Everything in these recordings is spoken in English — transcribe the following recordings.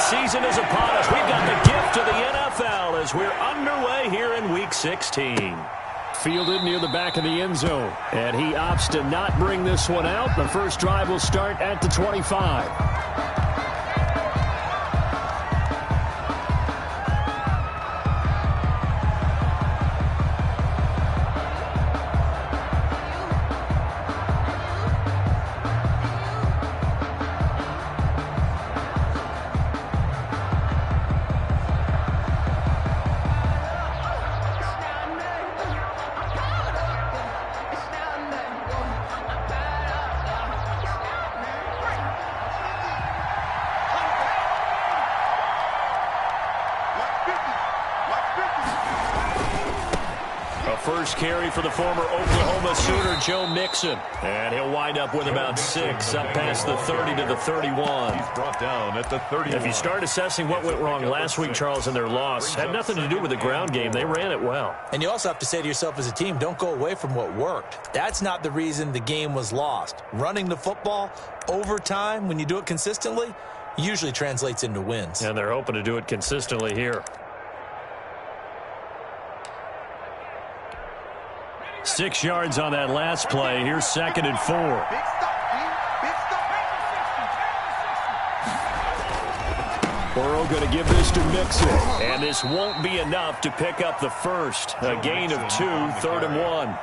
season is upon us. We've got the gift of the NFL as we're underway here in Week 16. Fielded near the back of the end zone. And he opts to not bring this one out. The first drive will start at the 25. First carry for the former Oklahoma Sooner, Joe Mixon. And he'll wind up with about 6 up past the 30 to the 31. He's brought down at the 31. If you start assessing what went wrong last week, Charles, in their loss, had nothing to do with the ground game. They ran it well. And you also have to say to yourself as a team, don't go away from what worked. That's not the reason the game was lost. Running the football over time, when you do it consistently, usually translates into wins. And they're hoping to do it consistently here. 6 yards on that last play. Here's 2nd and 4. Burrow going to give this to Mixon. And this won't be enough to pick up the first. A gain of 2, 3rd and 1.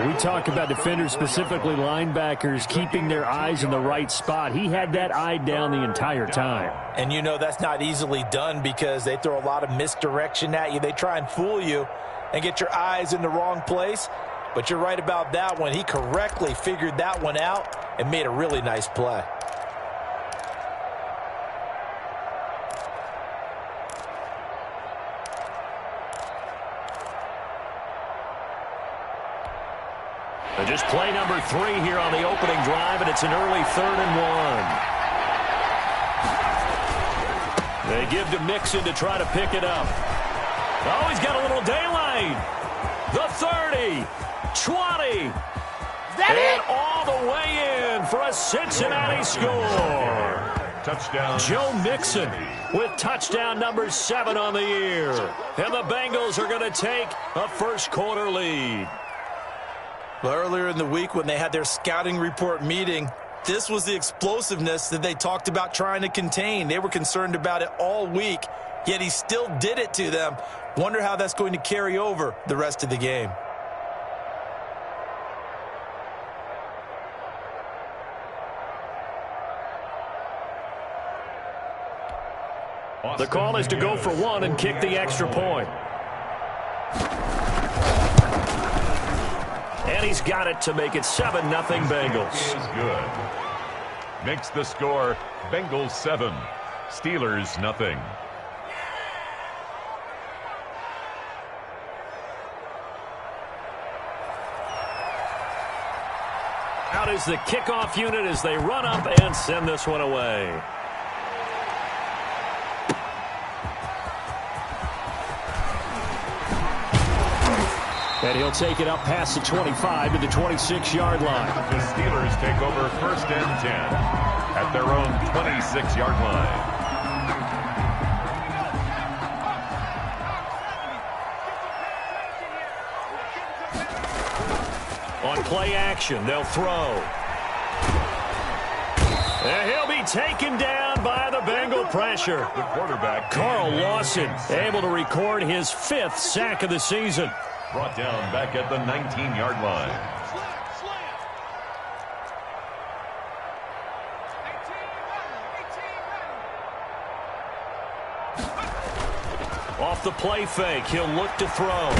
We talk about defenders, specifically linebackers, keeping their eyes in the right spot. He had that eye down the entire time. And you know that's not easily done because they throw a lot of misdirection at you. They try and fool you and get your eyes in the wrong place. But you're right about that one. He correctly figured that one out and made a really nice play. Just play number 3 here on the opening drive, and it's an early 3rd and 1. They give to Mixon to try to pick it up. Oh, he's got a little daylight. The 30, 20, and all the way in for a Cincinnati score. Touchdown. Joe Mixon with touchdown number 7 on the year. And the Bengals are going to take a first-quarter lead. Well, earlier in the week when they had their scouting report meeting, this was the explosiveness that they talked about trying to contain. They were concerned about it all week, yet he still did it to them. Wonder how that's going to carry over the rest of the game. The call is to go for 1 and kick the extra point. And he's got it to make it 7-0 Bengals. Is good. Makes the score Bengals 7, Steelers nothing. Out is the kickoff unit as they run up and send this one away. And he'll take it up past the 25 to the 26-yard line. The Steelers take over 1st and 10 at their own 26-yard line. On play action, they'll throw. And he'll be taken down by the Bengal pressure. The quarterback, Carl Lawson, able to record his 5th sack of the season. Brought down back at the 19-yard line. Off the play fake, he'll look to throw.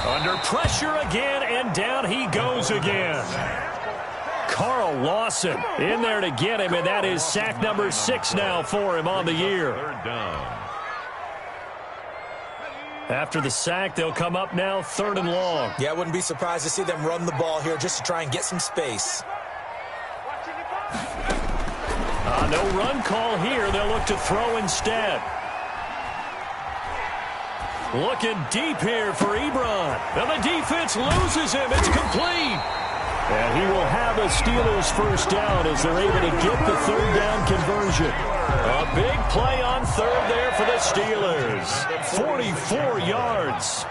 Under pressure again, and down he goes again. Carl Lawson in there to get him, and that is sack number 6 now for him on the year. 3rd down. After the sack, they'll come up now 3rd and long. Yeah, I wouldn't be surprised to see them run the ball here just to try and get some space. No run call here. They'll look to throw instead. Looking deep here for Ebron. And the defense loses him. It's complete. And he will have a Steelers first down as they're able to get the third down conversion. A big play on third there for the Steelers. 44 yards.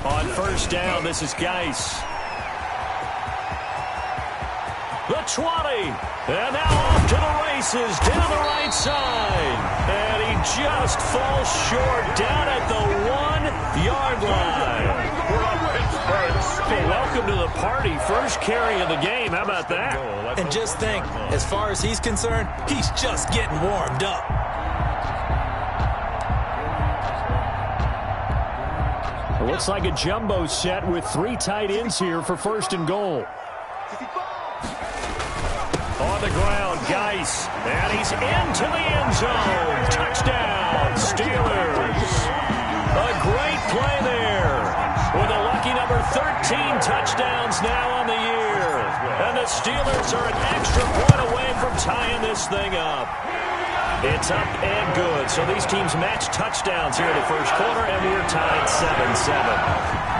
On first down, this is Geis. The 20, and now off to the races, down the right side. And he just falls short down at the 1-yard line. Well, welcome to the party. First carry of the game. How about that? And just think, as far as he's concerned, he's just getting warmed up. It looks like a jumbo set with 3 tight ends here for first and goal. On the ground, Geis, and he's into the end zone. Touchdown, Steelers. A great play there with a lucky number 13 touchdowns now on the year. And the Steelers are an extra point away from tying this thing up. It's up and good. So these teams match touchdowns here in the first quarter, and we're tied 7-7.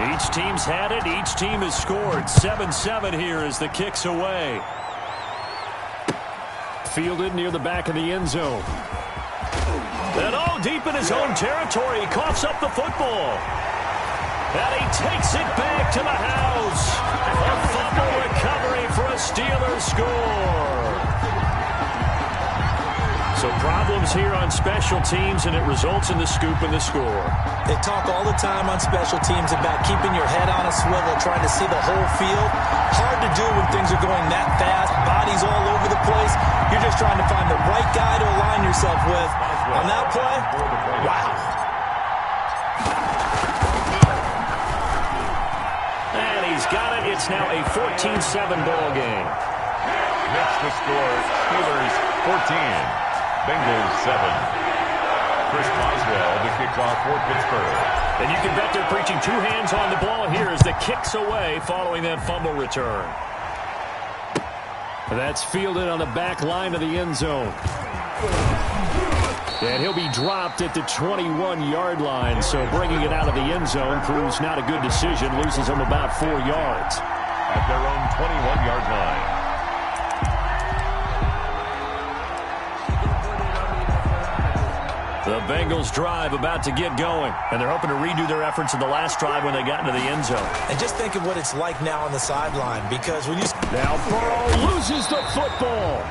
Each team's had it. Each team has scored. 7-7 here as the kick's away. Fielded near the back of the end zone. And deep in his own territory, he coughs up the football. And he takes it back to the house. A fumble recovery for a Steelers score. So problems here on special teams, and it results in the scoop and the score. They talk all the time on special teams about keeping your head on a swivel, trying to see the whole field. Hard to do when things are going that fast, bodies all over the place. You're just trying to find the right guy to align yourself with. On that play, wow. And he's got it. It's now a 14-7 ball game. Next to score, Steelers 14. Bengals 7. Chris Boswell, the kickoff for Pittsburgh. And you can bet they're preaching 2 hands on the ball here as the kick's away following that fumble return. That's fielded on the back line of the end zone. And he'll be dropped at the 21-yard line, so bringing it out of the end zone proves not a good decision, loses him about 4 yards. At their own 21-yard line. The Bengals drive about to get going, and they're hoping to redo their efforts in the last drive when they got into the end zone. And just think of what it's like now on the sideline, because when you... Now Burrow loses the football.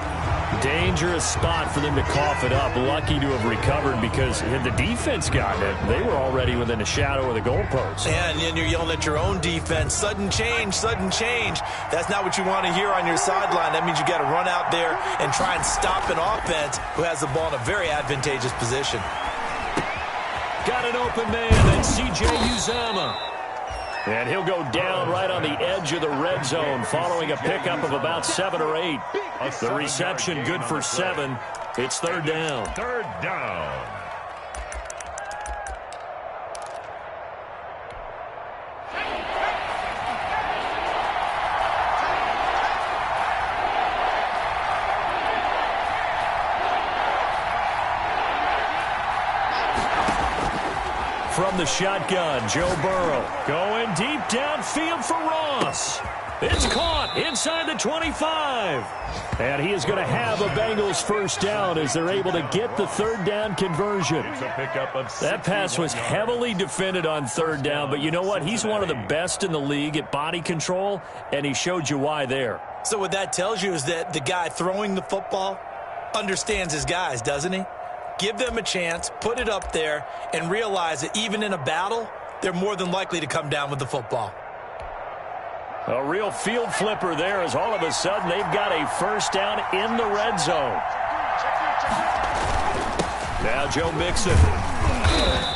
Dangerous spot for them to cough it up. Lucky to have recovered because had the defense gotten it, they were already within a shadow of the goalpost. And then you're yelling at your own defense, sudden change, sudden change. That's not what you want to hear on your sideline. That means you got to run out there and try and stop an offense who has the ball in a very advantageous position. Got an open man, and C.J. Uzomah. And he'll go down right on the edge of the red zone following a pickup of about 7 or 8. The reception good for 7. It's third down. Third down. From the shotgun, Joe Burrow going deep downfield for Ross. It's caught inside the 25. And he is going to have a Bengals first down as they're able to get the third down conversion. That pass was heavily defended on third down, but you know what? He's one of the best in the league at body control, and he showed you why there. So what that tells you is that the guy throwing the football understands his guys, doesn't he? Give them a chance, put it up there, and realize that even in a battle, they're more than likely to come down with the football. A real field flipper there as all of a sudden they've got a first down in the red zone. Now Joe Mixon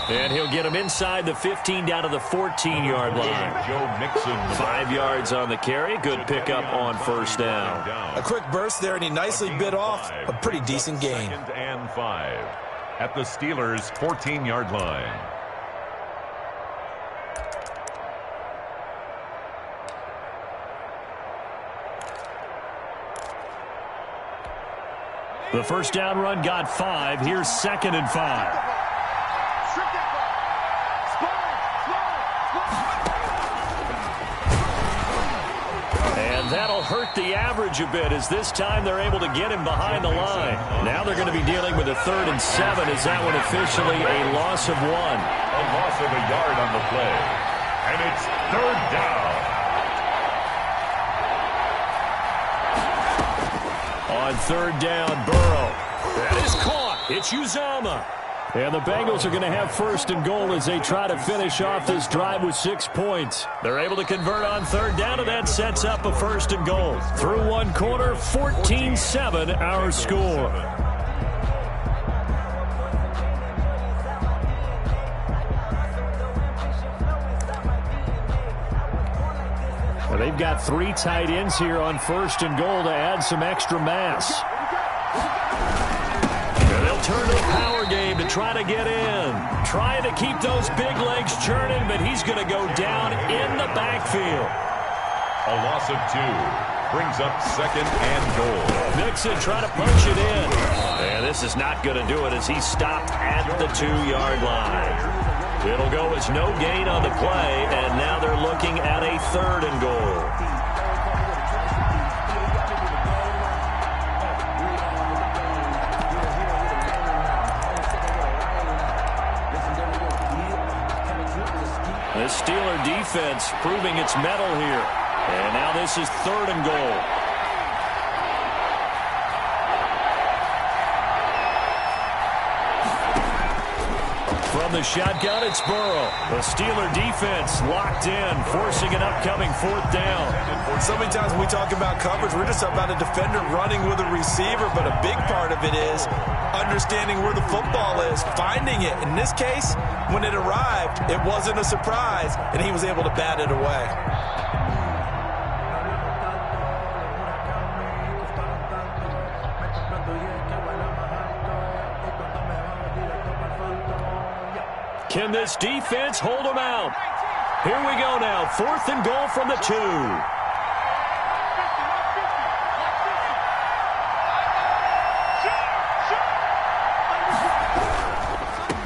And he'll get him inside the 15 down to the 14-yard line. Joe Mixon. 5 yards on the carry. Good pickup on first down. A quick burst there, and he nicely bit off a pretty decent gain. 2nd and 5 at the Steelers' 14-yard line. The first down run got 5. Here's 2nd and 5. And that'll hurt the average a bit as this time they're able to get him behind the line. Now they're going to be dealing with a 3rd and 7. Is that one officially a loss of 1? A loss of a yard on the play. And it's 3rd down. On 3rd down, Burrow. That is caught. It's Uzomah. And the Bengals are going to have 1st and goal as they try to finish off this drive with 6 points. They're able to convert on 3rd down, and that sets up a 1st and goal. Through one quarter, 14-7 our score. Well, they've got 3 tight ends here on 1st and goal to add some extra mass. And they'll turn to the power game to try to get in. Trying to keep those big legs churning, but he's going to go down in the backfield. A loss of 2. Brings up 2nd and goal. Mixon trying to punch it in. And this is not going to do it as he stopped at the 2-yard line. It'll go as no gain on the play, and now they're looking at a 3rd and goal. The Steeler defense proving its mettle here. And now this is 3rd and goal. From the shotgun, it's Burrow. The Steeler defense locked in, forcing an upcoming 4th down. So many times when we talk about coverage, we're just about a defender running with a receiver, but a big part of it is understanding where the football is, finding it. In this case, when it arrived, it wasn't a surprise, and he was able to bat it away. Can this defense hold them out? Here we go now. 4th and goal from the 2.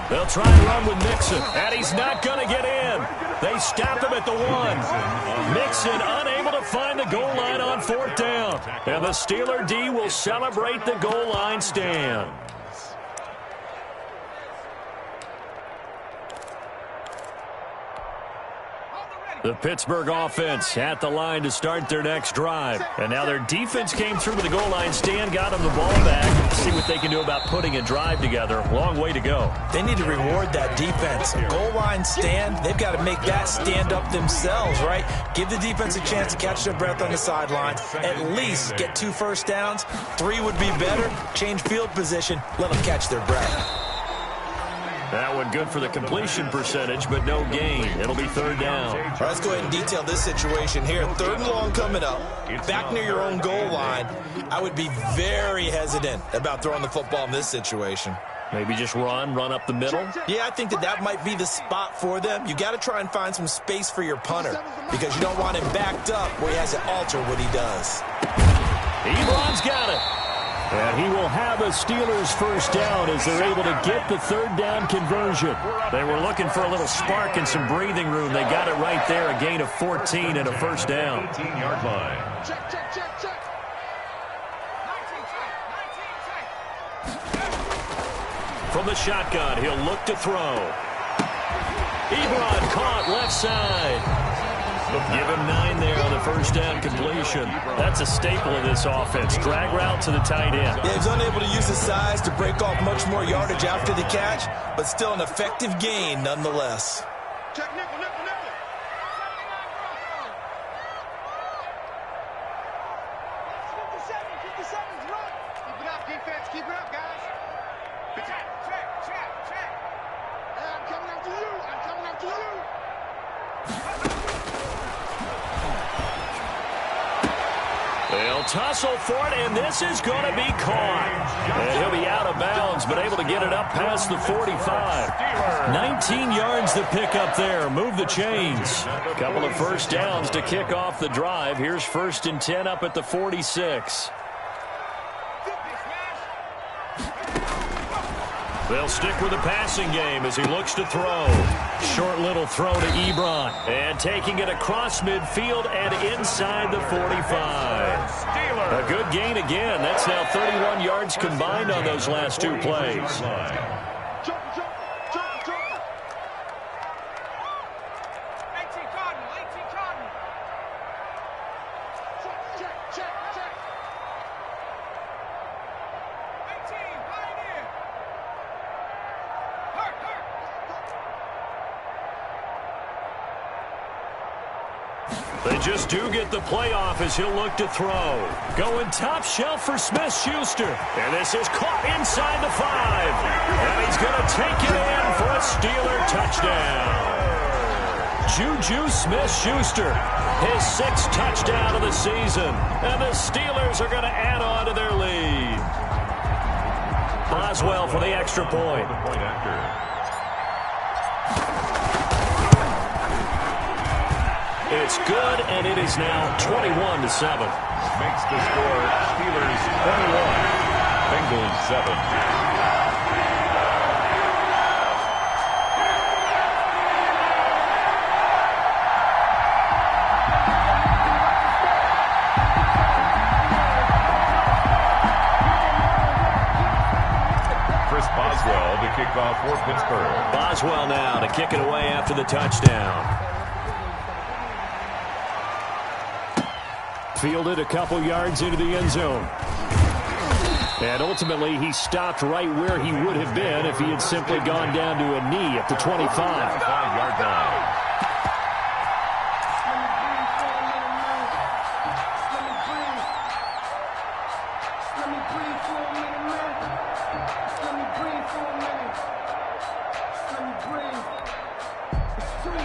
They'll try and run with Mixon, and he's not going to get in. They stop him at the 1. Mixon unable to find the goal line on 4th down. And the Steeler D will celebrate the goal line stand. The Pittsburgh offense at the line to start their next drive. And now their defense came through to the goal line stand, got them the ball back. See what they can do about putting a drive together. Long way to go. They need to reward that defense. Goal line stand, they've got to make that stand up themselves, right? Give the defense a chance to catch their breath on the sidelines. At least get 2 first downs. 3 would be better. Change field position. Let them catch their breath. That one good for the completion percentage, but no gain. It'll be 3rd down. All right, let's go ahead and detail this situation here. 3rd and long coming up, back near your own goal line. I would be very hesitant about throwing the football in this situation. Maybe just run up the middle? Yeah, I think that might be the spot for them. You got to try and find some space for your punter because you don't want him backed up where he has to alter what he does. Ebron's got it. And he will have a Steelers 1st down as they're able to get the 3rd down conversion. They were looking for a little spark and some breathing room. They got it right there, a gain of 14 and a 1st down. 18-yard line. From the shotgun, he'll look to throw. Ebron caught left side. Give him 9 there on the 1st down completion. That's a staple of this offense. Drag route to the tight end. Yeah, he's unable to use his size to break off much more yardage after the catch, but still an effective gain nonetheless. Check nickel, nickel, nickel. 57's run. Keep it up, defense. Keep it up, guys. Check. They'll tussle for it, and this is going to be caught. And he'll be out of bounds, but able to get it up past the 45. 19 yards to pick up there. Move the chains. A couple of first downs to kick off the drive. Here's 1st and 10 up at the 46. They'll stick with the passing game as he looks to throw. Short little throw to Ebron. And taking it across midfield and inside the 45. A good gain again. That's now 31 yards combined on those last 2 plays. They just do get the playoff as he'll look to throw. Going top shelf for Smith-Schuster. And this is caught inside the 5. And he's going to take it in for a Steeler touchdown. Juju Smith-Schuster, his 6th touchdown of the season. And the Steelers are going to add on to their lead. Boswell for the extra point. It's good, and it is now 21-7. Makes the score Steelers 21, Bengals 7. Chris Boswell to kick off for Pittsburgh. Boswell now to kick it away after the touchdown. Fielded a couple yards into the end zone. And ultimately, he stopped right where he would have been if he had simply gone down to a knee at the 25. 5-yard line.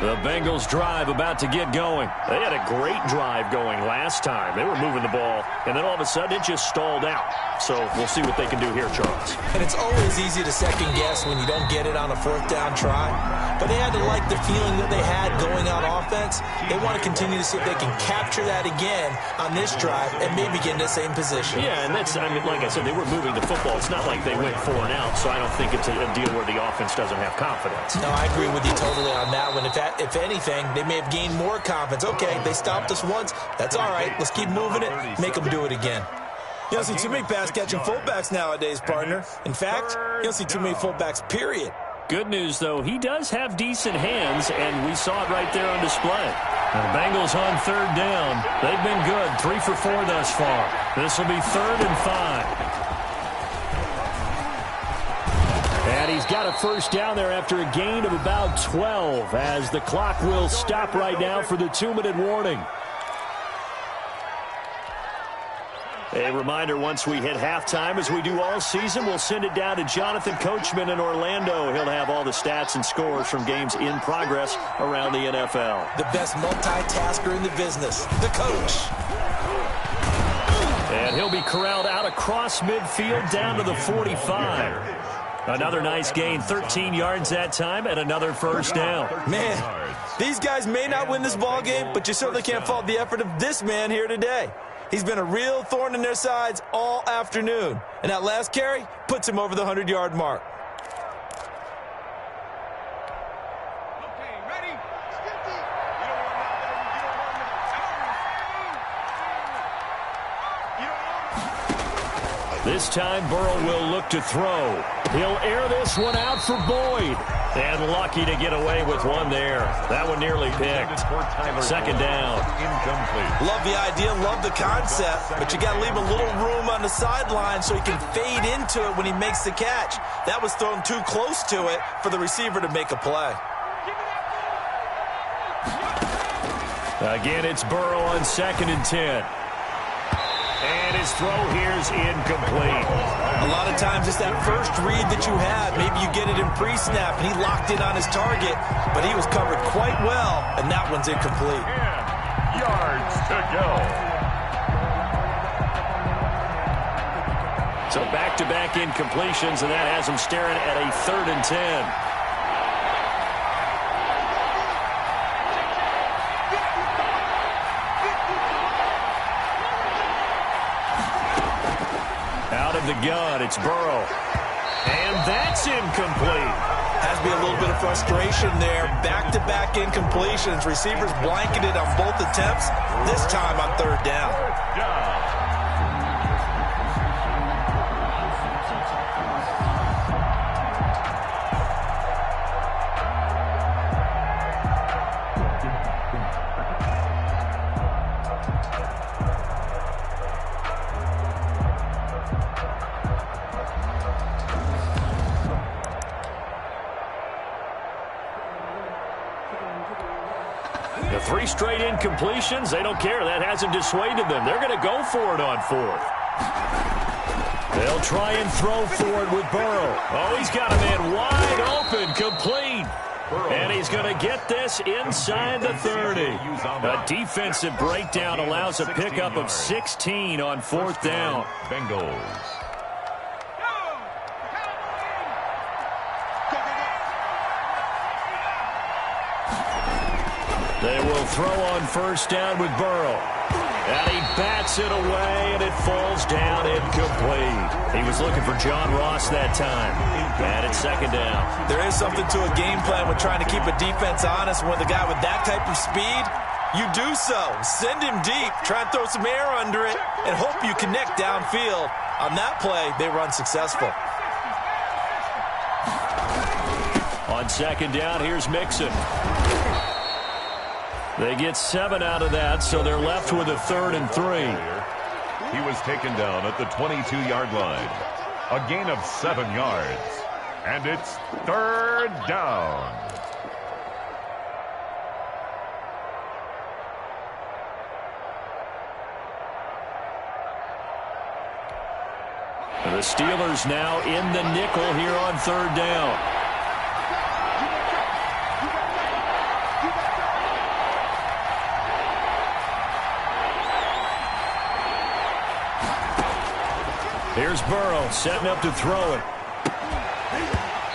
The Bengals drive about to get going. They had a great drive going last time. They were moving the ball, and then all of a sudden it just stalled out. So we'll see what they can do here, Charles. And it's always easy to second guess when you don't get it on a 4th down try. But they had to like the feeling that they had going on offense. They want to continue to see if they can capture that again on this drive and maybe get in the same position. Yeah, and that's, I mean, like I said, they were moving the football. It's not like they went 4 and out, so I don't think it's a deal where the offense doesn't have confidence. No, I agree with you totally on that one. If anything, they may have gained more confidence. Okay, they stopped us once. That's all right. Let's keep moving it. Make them do it again. You don't see too many pass-catching fullbacks nowadays, partner. In fact, you don't see too many fullbacks, period. Good news, though, he does have decent hands, and we saw it right there on display. The Bengals on 3rd down. They've been good, 3 for 4 thus far. This will be 3rd and 5. And he's got a first down there after a gain of about 12 as the clock will stop right now for the 2-minute warning. A reminder, once we hit halftime, as we do all season, we'll send it down to Jonathan Coachman in Orlando. He'll have all the stats and scores from games in progress around the NFL. The best multitasker in the business, the coach. And he'll be corralled out across midfield down to the 45. Another nice gain, 13 yards that time, and another first down. Man, these guys may not win this ball game, but you certainly can't fault the effort of this man here today. He's been a real thorn in their sides all afternoon. And that last carry puts him over the 100-yard mark. Okay, ready? This time, Burrow will look to throw. He'll air this one out for Boyd. And lucky to get away with one there. That one nearly picked. 2nd down. Incomplete. Love the idea, love the concept, but you got to leave a little room on the sideline so he can fade into it when he makes the catch. That was thrown too close to it for the receiver to make a play. Again, it's Burrow on 2nd and 10. And his throw here's incomplete. A lot of times it's that first read that you have. Maybe you get it in pre-snap, and he locked in on his target, but he was covered quite well, and that one's incomplete. 10 yards to go. So back-to-back incompletions, and that has them staring at a 3rd and 10. Out of the gun, it's Burrow. And that's incomplete. Has to be a little bit of frustration there. Back-to-back incompletions. Receivers blanketed on both attempts, this time on 3rd down. The 3 straight incompletions, they don't care. That hasn't dissuaded them. They're going to go for it on 4th. They'll try and throw for it with Burrow. Oh, he's got a man wide open, complete. And he's going to get this inside the 30. A defensive breakdown allows a pickup of 16 on 4th down. Bengals. They will throw on 1st down with Burrow. And he bats it away, and it falls down incomplete. He was looking for John Ross that time. And it's 2nd down. There is something to a game plan with trying to keep a defense honest. When the guy with that type of speed, you do so. Send him deep. Try and throw some air under it and hope you connect downfield. On that play, they run successful. On 2nd down, here's Mixon. They get 7 out of that, so they're left with a 3rd and 3. He was taken down at the 22-yard line. A gain of 7 yards. And it's 3rd down. The Steelers now in the nickel here on 3rd down. Here's Burrow setting up to throw it.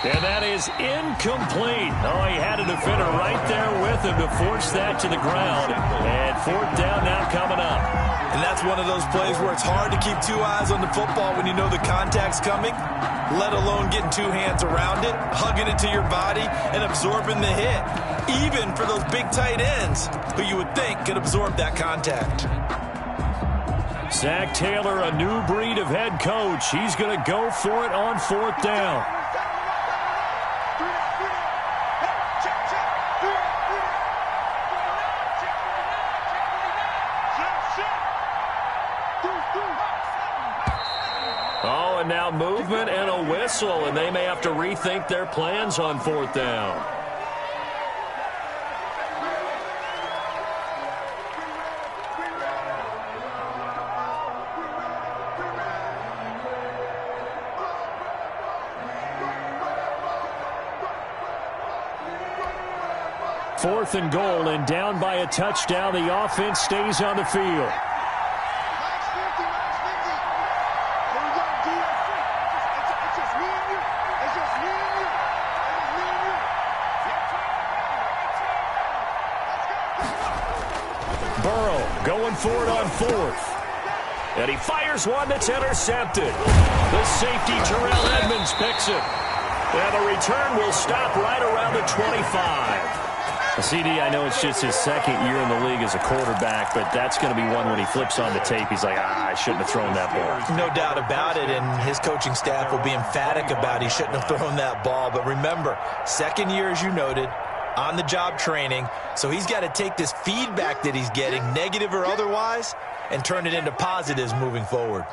And that is incomplete. Oh, he had a defender right there with him to force that to the ground. And 4th down now coming up. And that's one of those plays where it's hard to keep 2 eyes on the football when you know the contact's coming, let alone getting 2 hands around it, hugging it to your body, and absorbing the hit. Even for those big tight ends who you would think could absorb that contact. Zach Taylor, a new breed of head coach. He's going to go for it on 4th down. Oh, and now movement and a whistle, and they may have to rethink their plans on 4th down. Fourth and goal, and down by a touchdown. The offense stays on the field. Burrow going for it on 4th. And he fires one that's intercepted. The safety, Terrell Edmonds, picks it. And the return will stop right around the 25. CD, I know it's just his 2nd year in the league as a quarterback, but that's going to be one when he flips on the tape. He's like, I shouldn't have thrown that ball. No doubt about it, and his coaching staff will be emphatic about he shouldn't have thrown that ball. But remember, 2nd year, as you noted, on-the-job training, so he's got to take this feedback that he's getting, negative or otherwise, and turn it into positives moving forward.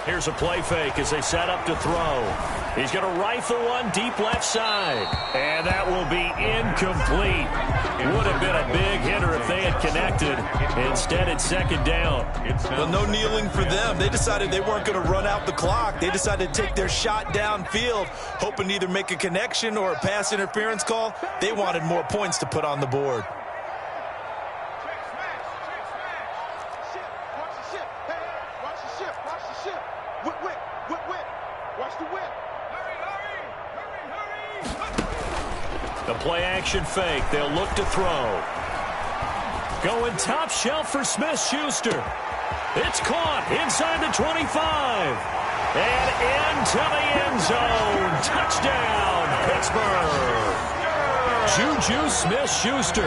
Here's a play fake as they set up to throw. He's going to rifle one deep left side. And that will be incomplete. Would have been a big hitter if they had connected. Instead, it's second down. Well, no kneeling for them. They decided they weren't going to run out the clock. They decided to take their shot downfield, hoping to either make a connection or a pass interference call. They wanted more points to put on the board. The play-action fake. They'll look to throw. Going top shelf for Smith-Schuster. It's caught inside the 25. And into the end zone. Touchdown, Pittsburgh. Juju Smith-Schuster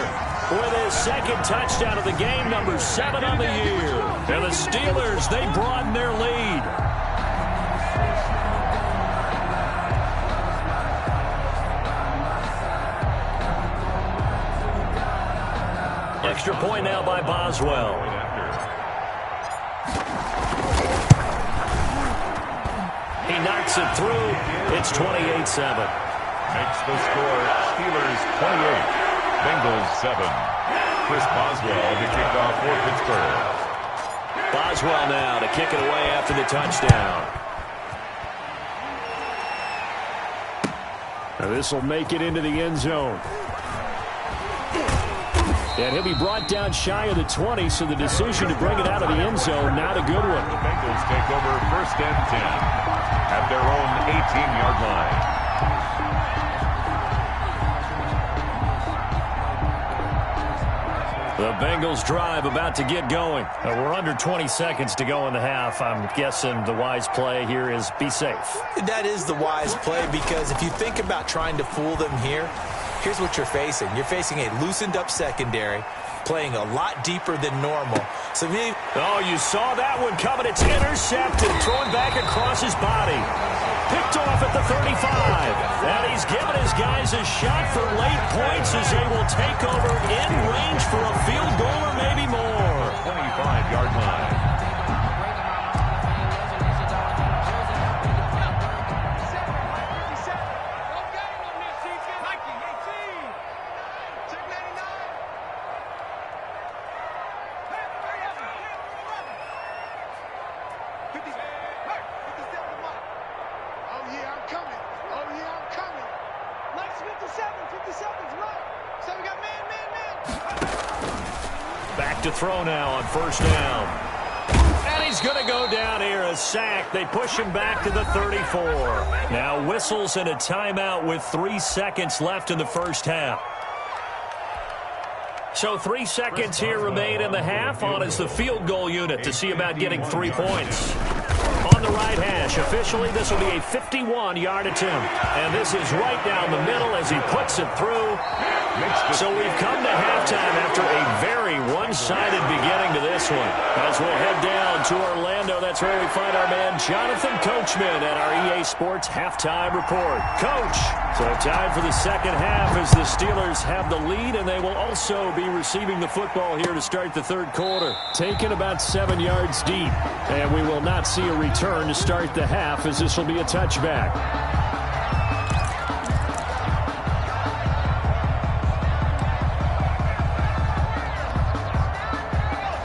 with his second touchdown of the game, number 7 on the year. And the Steelers, they broaden their lead. Extra point now by Boswell. He knocks it through. It's 28-7. Makes the score Steelers 28, Bengals 7. Chris Boswell to kick off for Pittsburgh. Boswell now to kick it away after the touchdown. Now this will make it into the end zone. And he'll be brought down shy of the 20, so the decision to bring it out of the end zone, not a good one. The Bengals take over 1st and 10 at their own 18-yard line. The Bengals drive about to get going. We're under 20 seconds to go in the half. I'm guessing the wise play here is be safe. That is the wise play, because if you think about trying to fool them here, here's what you're facing. You're facing a loosened-up secondary, playing a lot deeper than normal. So maybe... Oh, you saw that one coming. It's intercepted, thrown back across his body. Picked off at the 35. And he's given his guys a shot for late points as they will take over in range for a field goal or maybe more. 25-yard line. To throw now on 1st down. And he's going to go down here, a sack. They push him back to the 34. Now whistles and a timeout with 3 seconds left in the first half. So 3 seconds here remain in the half. On is the field goal unit to see about getting 3 points. On the right hash, officially this will be a 51-yard attempt. And this is right down the middle as he puts it through. So we've come to halftime after a very one-sided beginning to this one. As we'll head down to Orlando, that's where we find our man Jonathan Coachman at our EA Sports Halftime Report. Coach, so time for the second half as the Steelers have the lead, and they will also be receiving the football here to start the third quarter. Taken about 7 yards deep, and we will not see a return to start the half as this will be a touchback.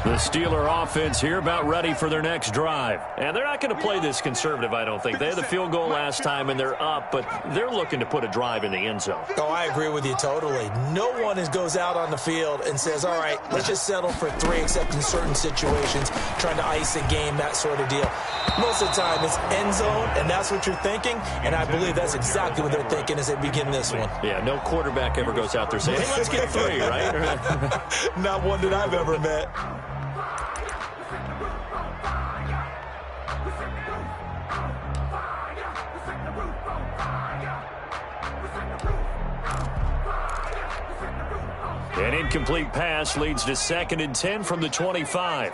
The Steeler offense here about ready for their next drive. And they're not going to play this conservative, I don't think. They had the field goal last time, and they're up, but they're looking to put a drive in the end zone. Oh, I agree with you totally. No one goes out on the field and says, all right, let's just settle for 3, except in certain situations, trying to ice a game, that sort of deal. Most of the time, it's end zone, and that's what you're thinking, and I believe that's exactly what they're thinking as they begin this one. Yeah, no quarterback ever goes out there saying, hey, let's get 3, right? Not one that I've ever met. An incomplete pass leads to 2nd and 10 from the 25.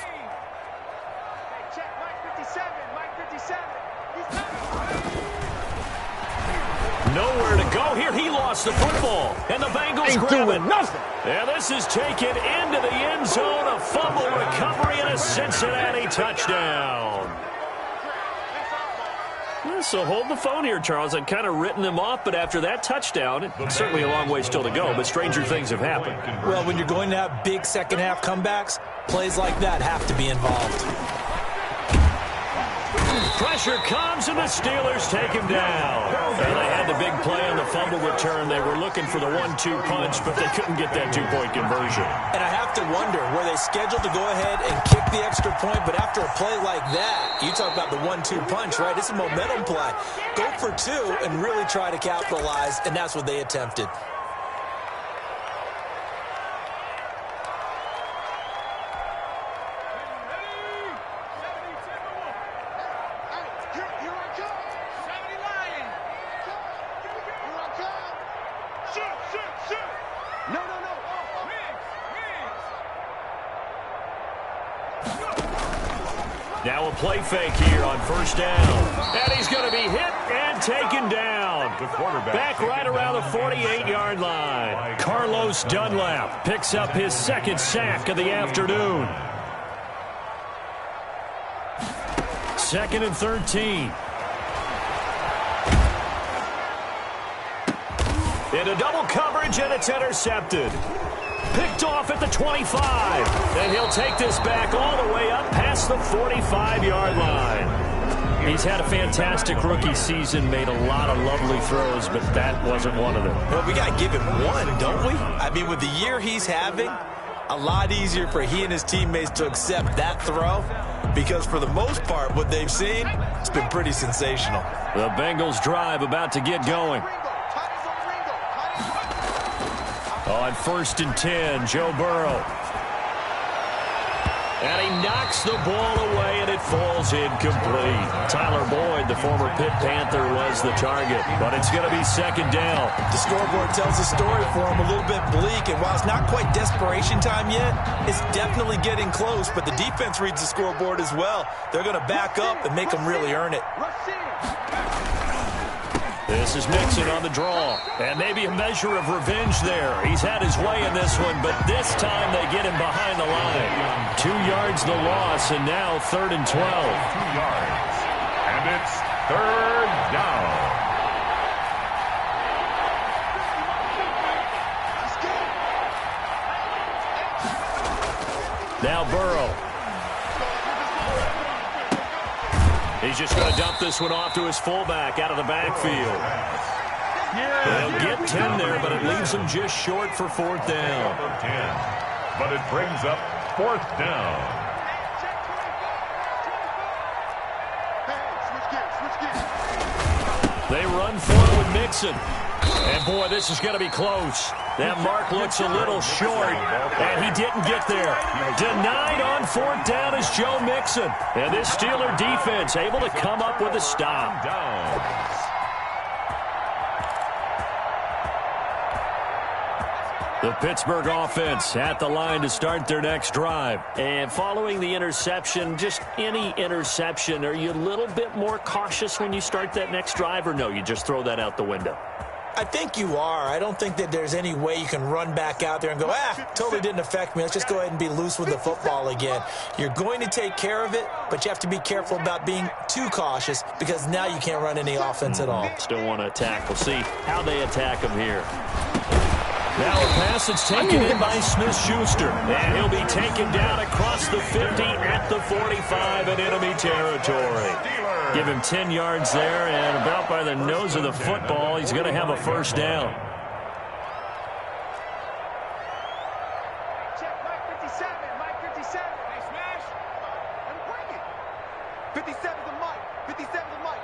Nowhere to go here. He lost the football, and the Bengals grab it. Nothing. And this is taken into the end zone. A fumble recovery and a Cincinnati touchdown. So hold the phone here, Charles. I'd kind of written them off, but after that touchdown, it's certainly a long way still to go, but stranger things have happened. Well, when you're going to have big second-half comebacks, plays like that have to be involved. Pressure comes, and the Steelers take him down. And they had the big play on the fumble return. They were looking for the 1-2 punch, but they couldn't get that two-point conversion. And I have to wonder, were they scheduled to go ahead and kick the extra point, but after a play like that, you talk about the 1-2 punch, right? It's a momentum play. Go for two and really try to capitalize, and that's what they attempted. Now a play fake here on first down. And he's going to be hit and taken down. Back right around the 48-yard line. Carlos Dunlap picks up his second sack of the afternoon. 2nd and 13. Into double coverage, and it's intercepted. Picked off at the 25. And he'll take this back all the way up past the 45-yard line. He's had a fantastic rookie season, made a lot of lovely throws, but that wasn't one of them. Well, we got to give him one, don't we? I mean, with the year he's having, a lot easier for he and his teammates to accept that throw, because for the most part, what they've seen, it's been pretty sensational. The Bengals drive about to get going. On 1st and 10, Joe Burrow. And he knocks the ball away, and it falls incomplete. Tyler Boyd, the former Pitt Panther, was the target, but it's going to be 2nd down. The scoreboard tells a story for him, a little bit bleak, and while it's not quite desperation time yet, it's definitely getting close, but the defense reads the scoreboard as well. They're going to back up and make them really earn it. This is Mixon on the draw, and maybe a measure of revenge there. He's had his way in this one, but this time they get him behind the line. 2 yards the loss, and now 3rd and 12. 2 yards, and it's 3rd down. Now Burrow. He's just going to dump this one off to his fullback out of the backfield. They'll get 10 there, but it leaves him just short for 4th down. 10, but it brings up 4th down. They run forward with Mixon. And, boy, this is going to be close. That mark looks a little short, and he didn't get there. Denied on 4th down is Joe Mixon. And this Steeler defense able to come up with a stop. The Pittsburgh offense at the line to start their next drive. And following the interception, just any interception, are you a little bit more cautious when you start that next drive, or no, you just throw that out the window? I think you are. I don't think that there's any way you can run back out there and go, totally didn't affect me. Let's just go ahead and be loose with the football again. You're going to take care of it, but you have to be careful about being too cautious, because now you can't run any offense at all. Still want to attack. We'll see how they attack him here. Now a pass that's taken in by Smith-Schuster. And he'll be taken down across the 50 at the 45 in enemy territory. Give him 10 yards there, and about by the nose of the football, he's going to have a 1st down. Check, Mike 57, Mike 57. Hey, smash. And bring it. 57 to Mike, 57 to Mike.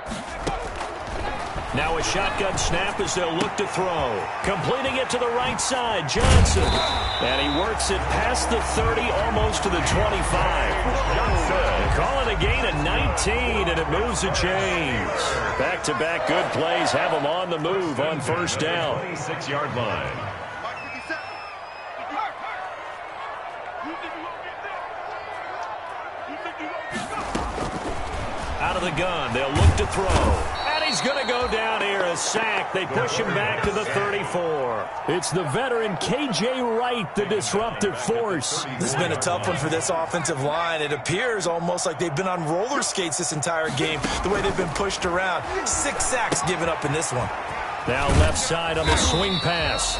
Now a shotgun snap as they'll look to throw. Completing it to the right side, Johnson. And he works it past the 30, almost to the 25. They call it a gain of 19, and it moves the chains. Back-to-back good plays have them on the move on 1st down. 26-yard line. Mike 57. You think you won't get that? You think you won't get that? Out of the gun, they'll look to throw. And he's going to go down here, a sack. They push him back to the 34. It's the veteran K.J. Wright, the disruptive force. This has been a tough one for this offensive line. It appears almost like they've been on roller skates this entire game, the way they've been pushed around. 6 sacks given up in this one. Now left side on the swing pass.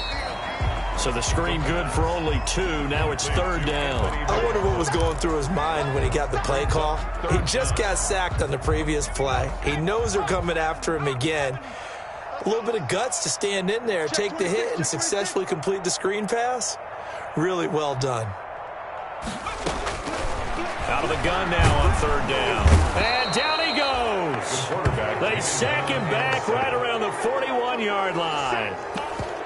So the screen good for only 2. Now it's 3rd down. I wonder what was going through his mind when he got the play call. He just got sacked on the previous play. He knows they're coming after him again. A little bit of guts to stand in there, take the hit, and successfully complete the screen pass. Really well done. Out of the gun now on 3rd down. And down he goes. They sack him back right around the 41-yard line.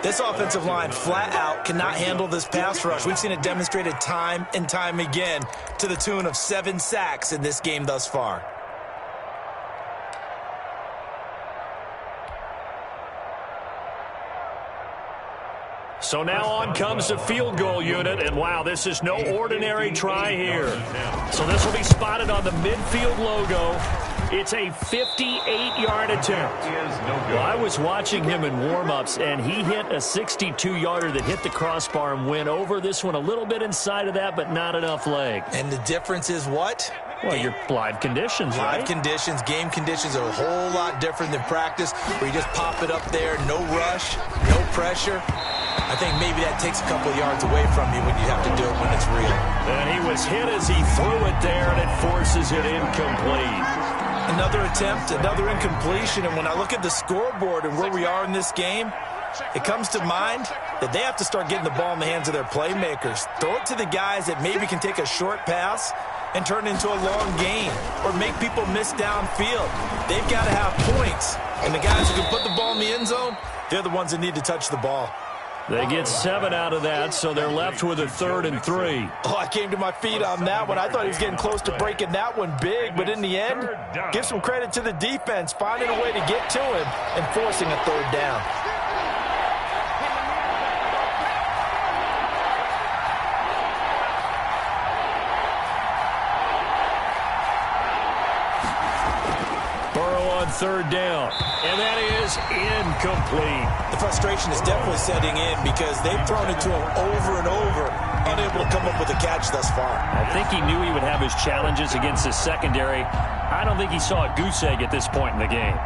This offensive line flat out cannot handle this pass rush. We've seen it demonstrated time and time again to the tune of 7 sacks in this game thus far. So now on comes the field goal unit, and wow, this is no ordinary try here. So this will be spotted on the midfield logo. It's a 58-yard attempt. Well, I was watching him in warm-ups, and he hit a 62-yarder that hit the crossbar and went over. This one a little bit inside of that, but not enough leg. And the difference is what? Well, your live conditions, right? Live conditions, game conditions are a whole lot different than practice, where you just pop it up there, no rush, no pressure. I think maybe that takes a couple of yards away from you when you have to do it when it's real. And he was hit as he threw it there, and it forces it incomplete. Another attempt, another incompletion, and when I look at the scoreboard and where we are in this game, it comes to mind that they have to start getting the ball in the hands of their playmakers. Throw it to the guys that maybe can take a short pass and turn it into a long gain or make people miss downfield. They've got to have points, and the guys who can put the ball in the end zone, they're the ones that need to touch the ball. They get 7 out of that, so they're left with a 3rd and 3. Oh, I came to my feet on that one. I thought he was getting close to breaking that one big, but in the end, give some credit to the defense, finding a way to get to him and forcing a 3rd down. On 3rd down, and that is incomplete. The frustration is definitely setting in because they've thrown it to him over and over, unable to come up with a catch thus far. I think he knew he would have his challenges against his secondary. I don't think he saw a goose egg at this point in the game.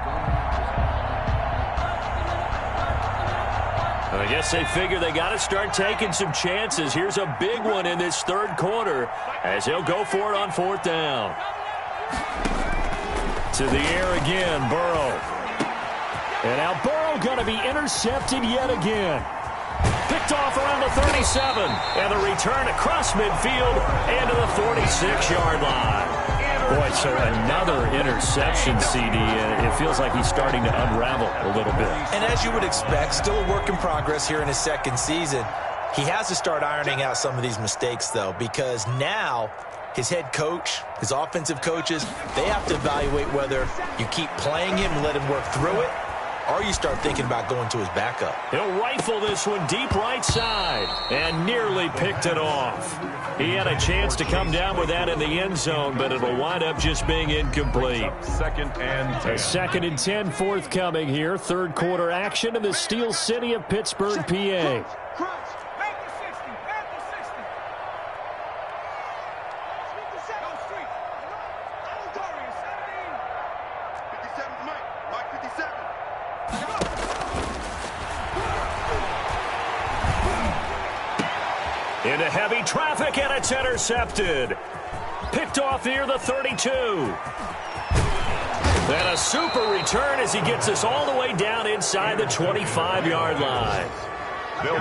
I guess they figure they got to start taking some chances. Here's a big one in this 3rd quarter as he'll go for it on 4th down. To the air again, Burrow. And now Burrow going to be intercepted yet again. Picked off around the 37. And the return across midfield and to the 46-yard line. Boy, so another interception, CD. It feels like he's starting to unravel a little bit. And as you would expect, still a work in progress here in his 2nd season. He has to start ironing out some of these mistakes, though, because now his head coach, his offensive coaches, they have to evaluate whether you keep playing him and let him work through it, or you start thinking about going to his backup. He'll rifle this one deep right side and nearly picked it off. He had a chance to come down with that in the end zone, but it'll wind up just being incomplete. 2nd and 10. 2nd and 10 forthcoming here. 3rd quarter action in the Steel City of Pittsburgh, PA. Into heavy traffic, and it's intercepted. Picked off near the 32. And a super return as he gets us all the way down inside the 25-yard line.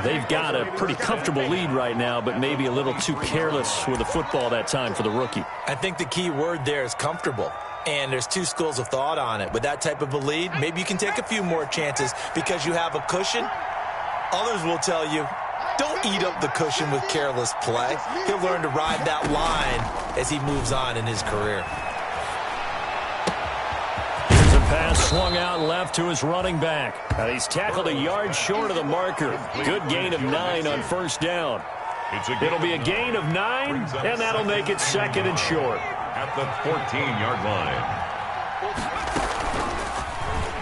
They've got a pretty comfortable lead right now, but maybe a little too careless with the football that time for the rookie. I think the key word there is comfortable. And there's 2 schools of thought on it. With that type of a lead, maybe you can take a few more chances because you have a cushion. Others will tell you, don't eat up the cushion with careless play. He'll learn to ride that line as he moves on in his career. Here's a pass swung out left to his running back. And he's tackled a yard short of the marker. Good gain of 9 on 1st down. It'll be a gain of 9, and that'll make it 2nd and short. At the 14-yard line.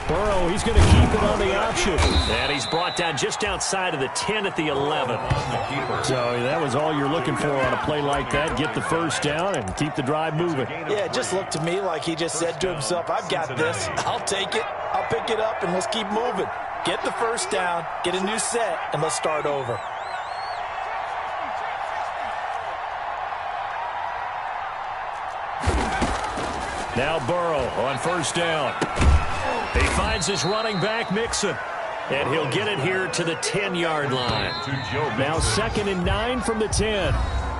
Burrow, he's going to keep it on the option. And he's brought down just outside of the 10 at the 11. So that was all you're looking for on a play like that. Get the first down and keep the drive moving. Yeah, it just looked to me like he just said to himself, I've got this. I'll take it. I'll pick it up, and let's keep moving. Get the first down, get a new set, and let's start over. Now Burrow on first down. He finds his running back, Mixon. And he'll get it here to the 10-yard line. Now 2nd and 9 from the 10.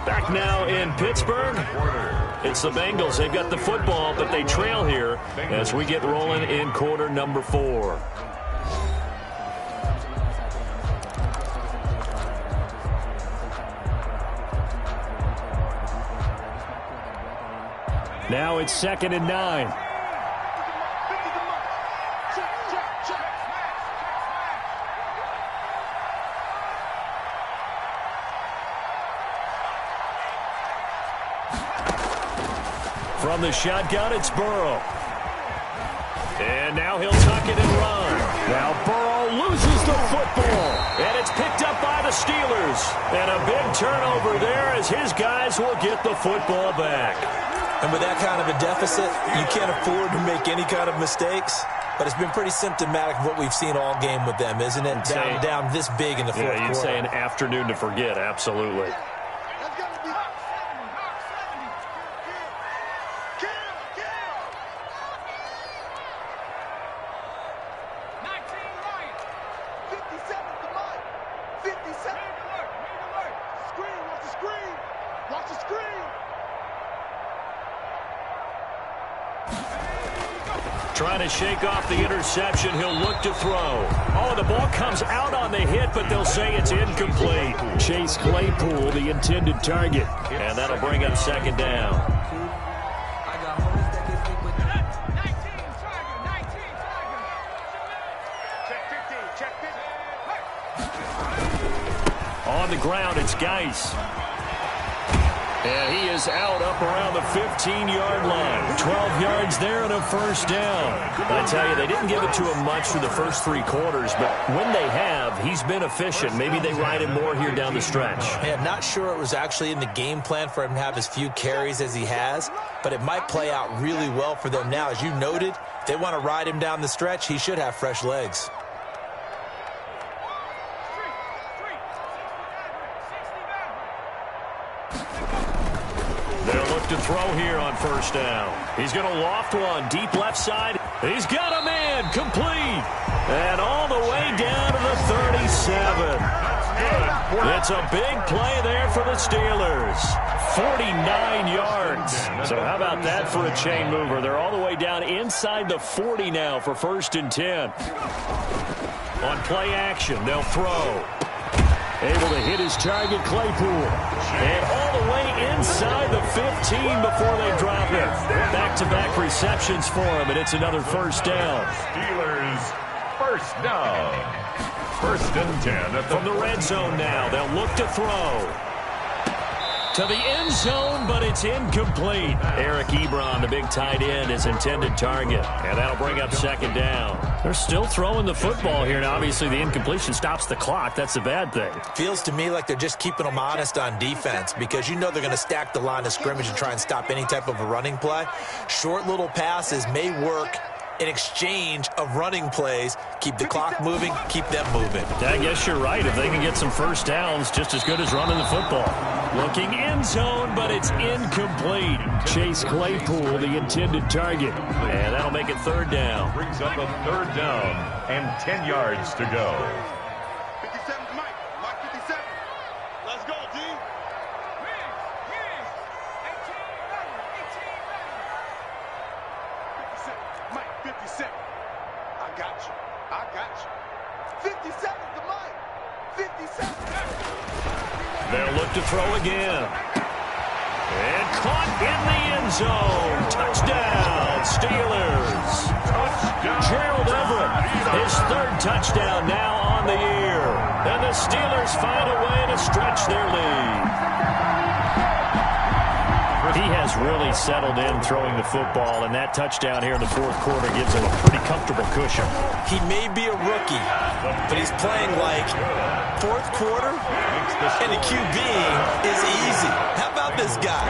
Back now in Pittsburgh. It's the Bengals. They've got the football, but they trail here as we get rolling in quarter number 4. Now it's 2nd and 9. From the shotgun, it's Burrow. And now he'll tuck it and run. Now Burrow loses the football. And it's picked up by the Steelers. And a big turnover there as his guys will get the football back. And with that kind of a deficit, you can't afford to make any kind of mistakes. But it's been pretty symptomatic of what we've seen all game with them, isn't it? Down this big in the fourth quarter. You'd say an afternoon to forget, absolutely. Trying to shake off the interception. He'll look to throw. Oh, the ball comes out on the hit, but they'll say it's incomplete. Chase Claypool, the intended target. And that'll bring up 2nd down. On the ground, it's Geis. And he is out up around the 15-yard line. 12 yards there and a first down. I tell you, they didn't give it to him much for the first 3 quarters, but when they have, he's been efficient. Maybe they ride him more here down the stretch. Hey, I'm not sure it was actually in the game plan for him to have as few carries as he has, but it might play out really well for them now. As you noted, they want to ride him down the stretch. He should have fresh legs. To throw here on first down. He's going to loft one deep left side. He's got a man complete. And all the way down to the 37. It's a big play there for the Steelers. 49 yards. So how about that for a chain mover? They're all the way down inside the 40 now for 1st and 10. On play action, they'll throw. Able to hit his target, Claypool. And all the way inside the 15 before they drop it. Back-to-back receptions for him, and it's another first down. Steelers first down. 1st and 10. From the red zone now, they'll look to throw. To the end zone, but it's incomplete. Eric Ebron, the big tight end, is intended target. And that'll bring up 2nd down. They're still throwing the football here, and obviously the incompletion stops the clock. That's the bad thing. Feels to me like they're just keeping them honest on defense because you know they're going to stack the line of scrimmage and try and stop any type of a running play. Short little passes may work in exchange of running plays. Keep the clock moving, keep them moving. I guess you're right. If they can get some first downs, just as good as running the football. Looking end zone, but it's incomplete. Chase Claypool, the intended target. And that'll make it 3rd down. Brings up a 3rd down and 10 yards to go. 57's Mike. Mike 57. Let's go, D. Mike 57. I got you. I got you. 57's the Mike. 57. They'll look to throw again. And caught in the end zone. Touchdown, Steelers. Touchdown. Gerald Everett, his 3rd touchdown now on the year. And the Steelers find a way to stretch their lead. Chris He has really settled in throwing the football, and that touchdown here in the fourth quarter gives him a pretty comfortable cushion. He may be a rookie, but he's playing like fourth quarter, and the QB is easy. How about this guy?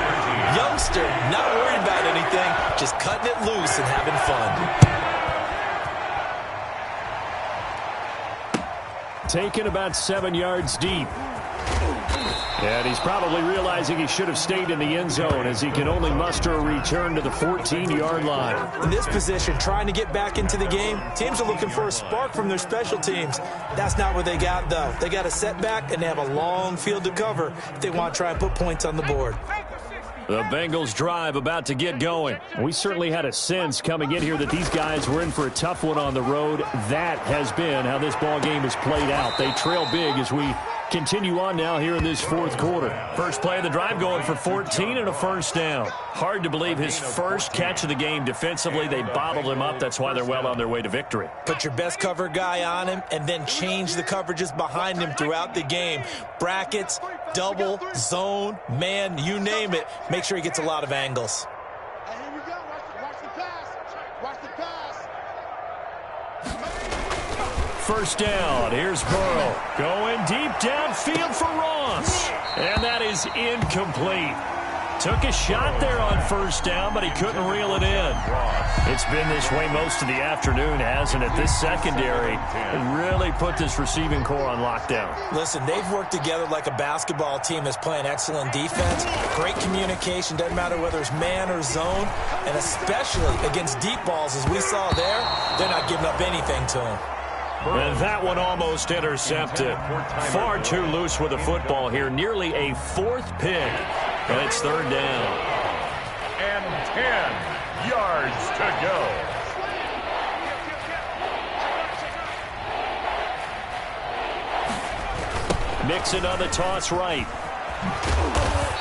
Youngster, not worried about anything, just cutting it loose and having fun. Taken about 7 yards deep. And he's probably realizing he should have stayed in the end zone as he can only muster a return to the 14-yard line. In this position, trying to get back into the game, teams are looking for a spark from their special teams. That's not what they got, though. They got a setback, and they have a long field to cover if they want to try and put points on the board. The Bengals drive about to get going. We certainly had a sense coming in here that these guys were in for a tough one on the road. That has been how this ball game has played out. They trail big as we continue on now here in this fourth quarter. First play of the drive going for 14 and a first down. Hard to believe his first catch of the game defensively. They bottled him up. That's why they're well on their way to victory. Put your best cover guy on him and then change the coverages behind him throughout the game. Brackets, double, zone, man, you name it. Make sure he gets a lot of angles. And here we go. Watch the pass. Watch the pass. First down. Here's Burrow. Going deep downfield for Ross. And that is incomplete. Took a shot there on first down, but he couldn't reel it in. It's been this way most of the afternoon, hasn't it? This secondary really put this receiving core on lockdown. Listen, they've worked together like a basketball team that's playing excellent defense. Great communication, doesn't matter whether it's man or zone, and especially against deep balls, as we saw there, they're not giving up anything to them. And that one almost intercepted. Far too loose with the football here. Nearly a fourth pick. And it's third down. And 10 yards to go. Mixon on the toss right.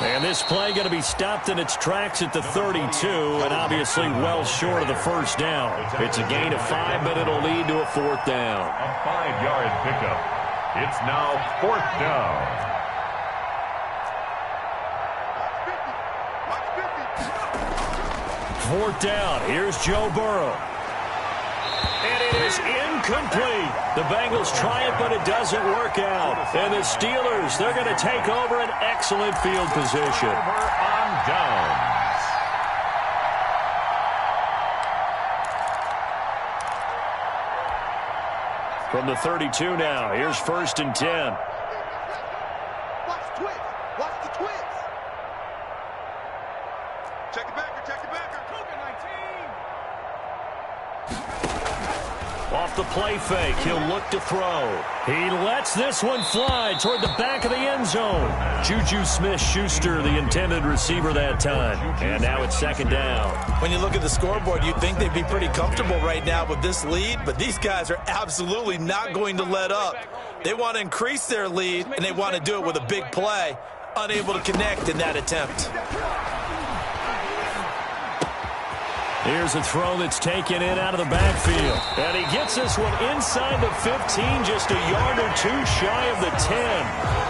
And this play going to be stopped in its tracks at the 32, and obviously well short of the first down. It's a gain of 5, but it'll lead to a fourth down. A 5-yard pickup. It's now fourth down. Fourth down. Here's Joe Burrow. And it is incomplete. The Bengals try it, but it doesn't work out. And the Steelers, they're going to take over an excellent field position. Over on downs. From the 32 now, here's first and 10. Watch the twins. Watch the twins. Check it backer. Check it backer. Cougar 19. Off the play fake, he'll look to throw. He lets this one fly toward the back of the end zone. Juju Smith-Schuster, the intended receiver that time. And now it's second down. When you look at the scoreboard, you'd think they'd be pretty comfortable right now with this lead, but these guys are absolutely not going to let up. They want to increase their lead, and they want to do it with a big play. Unable to connect in that attempt. Here's a throw that's taken in out of the backfield. And he gets this one inside the 15, just a yard or two shy of the 10.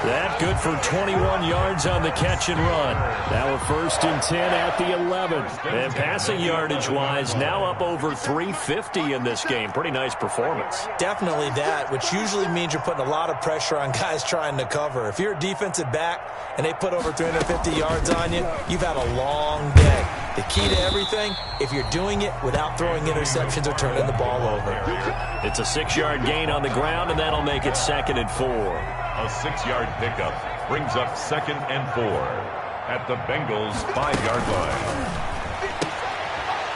That good for 21 yards on the catch and run. Now a first and 10 at the 11. And passing yardage-wise, now up over 350 in this game. Pretty nice performance. Definitely that, which usually means you're putting a lot of pressure on guys trying to cover. If you're a defensive back and they put over 350 yards on you, you've had a long day. The key to everything, if you're doing it without throwing interceptions or turning the ball over. It's a 6-yard gain on the ground, and that'll make it second and 4. A 6-yard pickup brings up second and 4 at the Bengals' 5-yard line.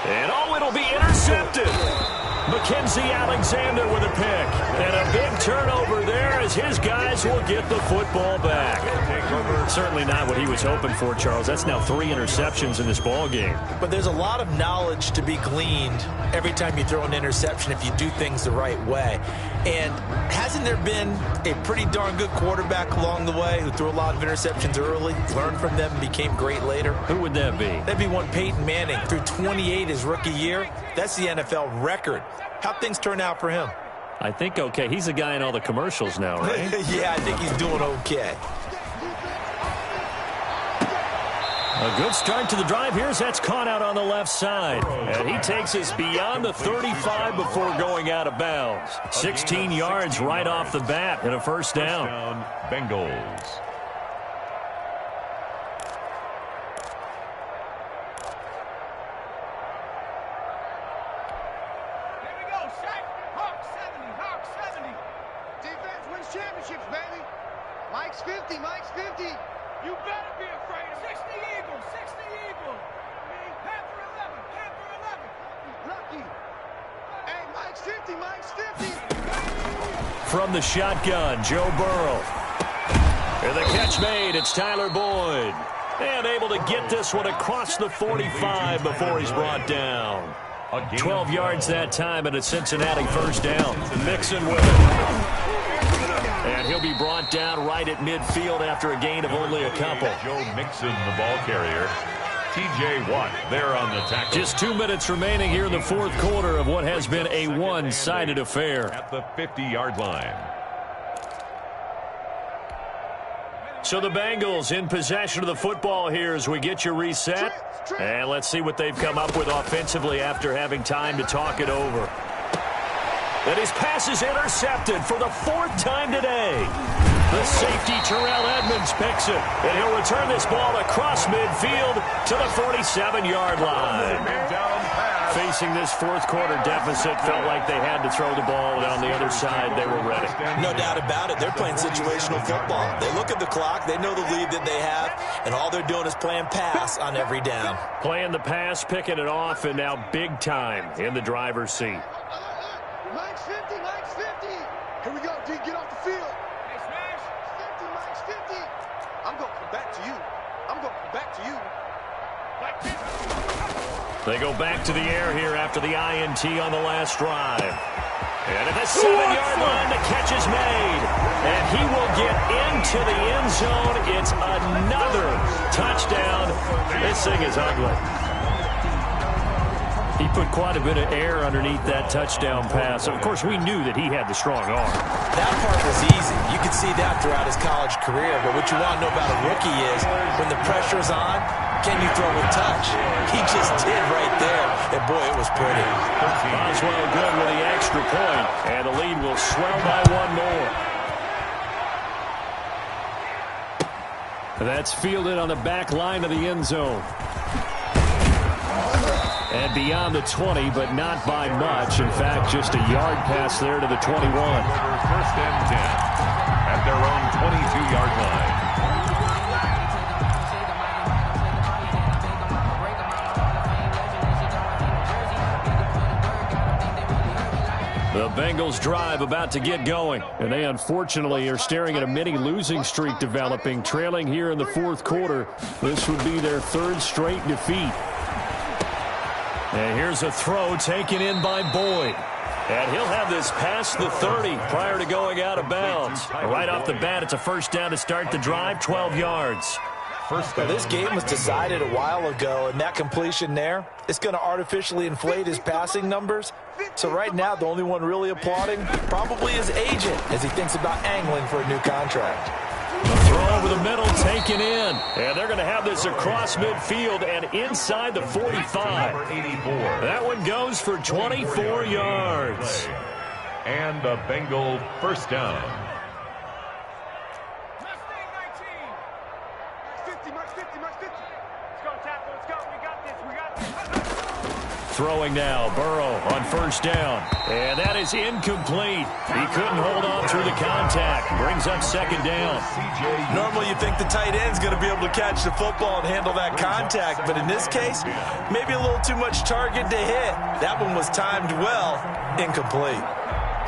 And it'll be intercepted. Mackenzie Alexander with a pick. And a big turnover there as his guys will get the football back. Certainly not what he was hoping for, Charles. That's now 3 interceptions in this ball game. But there's a lot of knowledge to be gleaned every time you throw an interception if you do things the right way. And hasn't there been a pretty darn good quarterback along the way who threw a lot of interceptions early, learned from them, and became great later? Who would that be? That'd be one Peyton Manning. Threw 28 his rookie year. That's the NFL record. How'd things turn out for him? I think okay. He's a guy in all the commercials now, right? Yeah, I think he's doing okay. A good start to the drive here as that's caught out on the left side. And he takes us beyond the 35 before going out of bounds. 16 yards right off the bat and a first down. Bengals. Championships, baby. Mike's 50, Mike's 50. You better be afraid of 60 Eagles, 60 Eagles. Panther 11, Panther 11. Lucky. Hey, Mike's 50, Mike's 50. From the shotgun, Joe Burrow. And the catch made, it's Tyler Boyd. And able to get this one across the 45 before he's brought down. 12 yards that time and a Cincinnati first down. Mixon with it. And he'll be brought down right at midfield after a gain of only a couple. Joe Mixon, the ball carrier. T.J. Watt there on the tackle. Just 2 minutes remaining here in the fourth quarter of what has been a one-sided affair. At the 50-yard line. So the Bengals in possession of the football here as we get you reset. And let's see what they've come up with offensively after having time to talk it over. And his pass is intercepted for the fourth time today. The safety, Terrell Edmonds, picks it. And he'll return this ball across midfield to the 47-yard line. Facing this fourth quarter deficit, felt like they had to throw the ball, and on the other side, they were ready. No doubt about it. They're playing situational football. They look at the clock. They know the lead that they have, and all they're doing is playing pass on every down. Playing the pass, picking it off, and now big time in the driver's seat. Mike's 50, Mike's 50. Here we go, D, get off the field. Hey, Smash. 50, Mike's 50. I'm going to come back to you. I'm going to come back to you. Like this. They go back to the air here after the INT on the last drive. And at the 7-yard line, the catch is made. And he will get into the end zone. It's another touchdown. This thing is ugly. He put quite a bit of air underneath that touchdown pass. Of course, we knew that he had the strong arm. That part was easy. You could see that throughout his college career. But what you want to know about a rookie is when the pressure's on, can you throw with touch? He just did right there. And, boy, it was pretty. Boswell good with the extra point. And the lead will swell by one more. That's fielded on the back line of the end zone. And beyond the 20, but not by much. In fact, just a yard pass there to the 21. First and 10 at their own 22-yard line. The Bengals drive about to get going. And they unfortunately are staring at a mini losing streak developing, trailing here in the fourth quarter. This would be their third straight defeat. And here's a throw taken in by Boyd. And he'll have this past the 30 prior to going out of bounds. Right off the bat, it's a first down to start the drive, 12 yards. Now, this game was decided a while ago, and that completion there, it's going to artificially inflate his passing numbers. So right now, the only one really applauding probably his agent as he thinks about angling for a new contract. The throw over the middle taken in. And they're going to have this across midfield and inside the 45. That one goes for 24 yards. And a Bengal first down. Throwing now, Burrow on first down. And that is incomplete. He couldn't hold on through the contact. Brings up second down. Normally you think the tight end's going to be able to catch the football and handle that contact. But in this case, maybe a little too much target to hit. That one was timed well. Incomplete.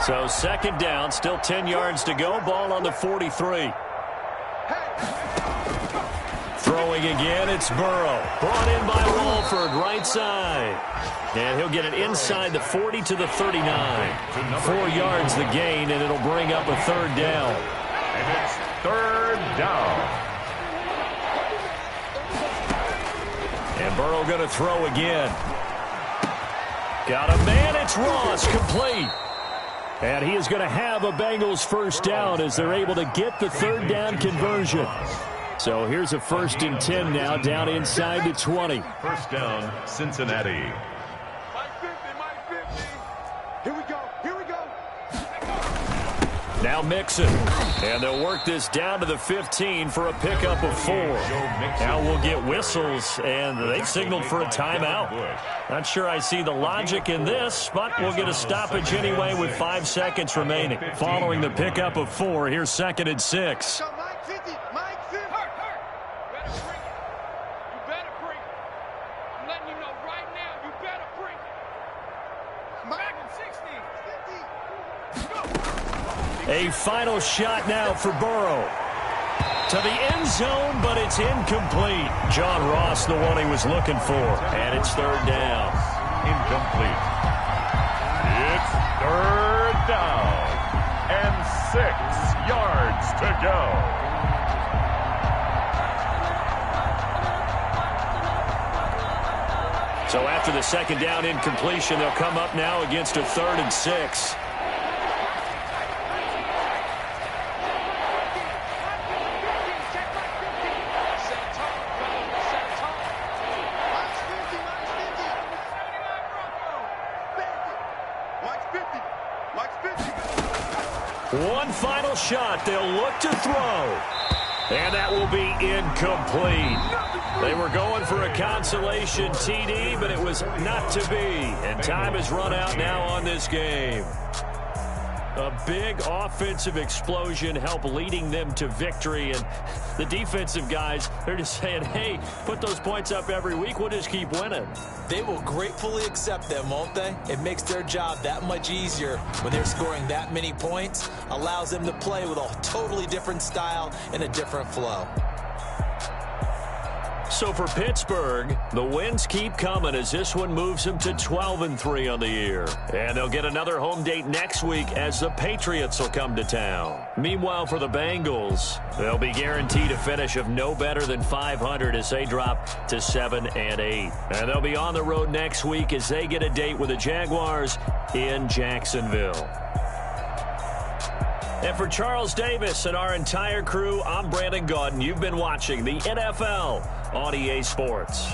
So second down, still 10 yards to go. Ball on the 43. Throwing again, it's Burrow. Brought in by Walford, right side. And he'll get it inside the 40 to the 39. 4 yards the gain, and it'll bring up a third down. And it's third down. And Burrow going to throw again. Got a man, it's Ross, complete. And he is going to have a Bengals first down as they're able to get the third down conversion. So here's a 1st and 10 now, down inside the 20. First down, Cincinnati. Mike 50, Mike 50. Here we go, here we go. Now Mixon. And they'll work this down to the 15 for a pickup of 4. Now we'll get whistles, and they've signaled for a timeout. Not sure I see the logic in this, but we'll get a stoppage anyway with 5 seconds remaining. Following the pickup of 4, here's 2nd and 6. So Mike 50, Mike 50. Hurt. Better bring it. You better bring it. I'm letting you know right now, you better bring it. Back in 60. 50. Go. A final shot now for Burrow. To the end zone, but it's incomplete. John Ross, the one he was looking for. And it's 3rd down. Incomplete. It's 3rd down. And 6 yards to go. So after the 2nd down incompletion, they'll come up now against a 3rd and 6. One final shot. They'll look to throw. And that will be incomplete. They were going for a consolation TD, but it was not to be. And time has run out now on this game. A big offensive explosion helped leading them to victory. And the defensive guys, they're just saying, hey, put those points up every week. We'll just keep winning. They will gratefully accept them, won't they? It makes their job that much easier when they're scoring that many points. Allows them to play with a totally different style and a different flow. So for Pittsburgh, the wins keep coming as this one moves them to 12-3 on the year. And they'll get another home date next week as the Patriots will come to town. Meanwhile, for the Bengals, they'll be guaranteed a finish of no better than 500 as they drop to 7-8. And they'll be on the road next week as they get a date with the Jaguars in Jacksonville. And for Charles Davis and our entire crew, I'm Brandon Gaudin. You've been watching the NFL on EA Sports.